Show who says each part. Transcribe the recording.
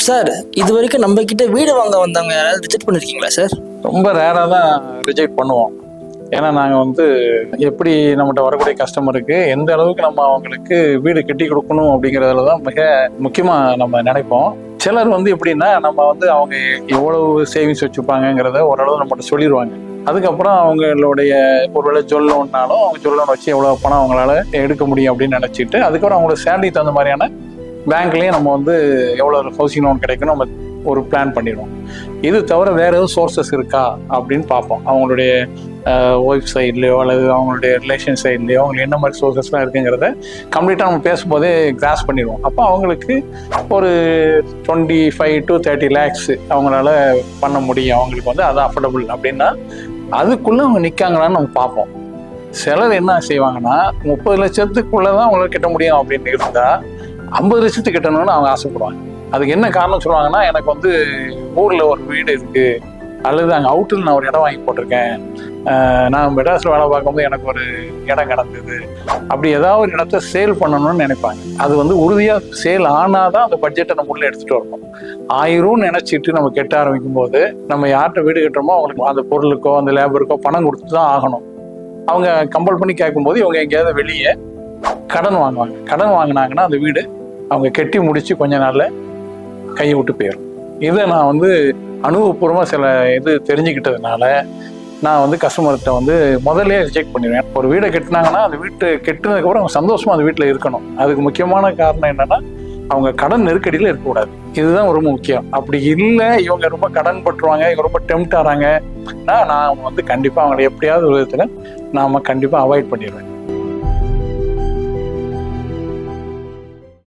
Speaker 1: Sir, இது வரைக்கும் நம்ம கிட்ட வீடு வாங்க வந்தவங்க யாராவது ரிஜெக்ட் பண்ணிருக்கீங்களா சார்?
Speaker 2: ரொம்ப ரேராக தான் ரிஜெக்ட் பண்ணுவோம். ஏன்னா நாங்கள் வந்து எப்படி நம்மகிட்ட வரக்கூடிய கஸ்டமருக்கு எந்த அளவுக்கு நம்ம அவங்களுக்கு வீடு கட்டி கொடுக்கணும் அப்படிங்கிறதுல தான் மிக முக்கியமாக நம்ம நினைப்போம். சிலர் வந்து எப்படின்னா நம்ம வந்து அவங்க எவ்வளவு சேவிங்ஸ் வச்சுப்பாங்கங்கிறத ஓரளவு நம்மகிட்ட சொல்லிடுவாங்க. அதுக்கப்புறம் அவங்களுடைய ஒருவேளை ஜுவல் லோன்னாலும் அவங்க ஜுவல் லோன் வச்சு எவ்வளோ பணம் அவங்களால எடுக்க முடியும் அப்படின்னு நினச்சிட்டு அதுக்கப்புறம் அவங்களோட சேலரி தகுந்த மாதிரியான பேங்க்லேயே நம்ம வந்து எவ்வளோ ஹவுசிங் லோன் கிடைக்கணும் நம்ம ஒரு பிளான் பண்ணிடுவோம். இது தவிர வேற எதுவும் சோர்சஸ் இருக்கா அப்படின்னு பார்ப்போம். அவங்களுடைய ஒய்ஃப் சைட்லையோ அல்லது அவங்களுடைய ரிலேஷன் சைட்லையோ அவங்களுக்கு என்ன மாதிரி சோர்சஸ்லாம் இருக்குங்கிறத கம்ப்ளீட்டாக நம்ம பேசும்போதே கிராஸ் பண்ணிடுவோம். அப்போ அவங்களுக்கு ஒரு 25 to 30 lakhs அவங்களால பண்ண முடியும், அவங்களுக்கு வந்து அது அஃபோர்டபுள் அப்படின்னா அதுக்குள்ளே அவங்க நிற்காங்களான்னு நம்ம பார்ப்போம். சிலர் என்ன செய்வாங்கன்னா 30 லட்சத்துக்குள்ளே தான் அவங்களால கட்ட முடியும் அப்படின்னு இருந்தால் 50 லட்சத்துக்கு கட்டணும்னு அவங்க ஆசைப்படுவாங்க. அதுக்கு என்ன காரணம் சொல்லுவாங்கன்னா, எனக்கு வந்து ஊரில் ஒரு வீடு இருக்குது அல்லது அங்கே அவுட்டில் நான் ஒரு இடம் வாங்கி போட்டிருக்கேன், நான் மெட்ராஸில் வேலை பார்க்கும்போது எனக்கு ஒரு இடம் கிடந்தது, அப்படி ஏதாவது ஒரு இடத்த சேல் பண்ணணும்னு நினைப்பாங்க. அது வந்து உறுதியாக சேல் ஆனால் தான் அந்த பட்ஜெட்டை நம்ம உள்ளே எடுத்துகிட்டு வரணும். 1000 நினச்சிட்டு நம்ம கட்ட ஆரம்பிக்கும் போது நம்ம யார்கிட்ட வீடு கட்டுறோமோ அவங்களுக்கு அந்த பொருளுக்கோ அந்த லேபருக்கோ பணம் கொடுத்து தான் ஆகணும். அவங்க கம்பல் பண்ணி கேட்கும்போது இவங்க எங்கேயாவது வெளியே கடன் வாங்குவாங்க. கடன் வாங்கினாங்கன்னா அந்த வீடு அவங்க கட்டி முடிச்சு கொஞ்ச நாள்ல கையை விட்டு போயிடும். இதை நான் வந்து அனுபவபூர்வமாக சில இது தெரிஞ்சுக்கிட்டதுனால நான் வந்து கஸ்டமர்கிட்ட வந்து முதல்ல ரிஜெக்ட் பண்ணிடுவேன். ஒரு வீடை கட்டினாங்கன்னா அந்த வீட்டை கட்டினதுக்கப்புறம் அவங்க சந்தோஷமா அந்த வீட்டில் இருக்கணும். அதுக்கு முக்கியமான காரணம் என்னன்னா அவங்க கடன் நெருக்கடியில் இருக்கக்கூடாது. இதுதான் ரொம்ப முக்கியம். அப்படி இல்லை இவங்க ரொம்ப கடன் பட்டுருவாங்க, இவங்க ரொம்ப டெம்ட் ஆகிறாங்கன்னா நான் வந்து கண்டிப்பாக அவங்களை எப்படியாவது ஒரு விதத்தில் நாம கண்டிப்பாக அவாய்ட் பண்ணிடுவேன்.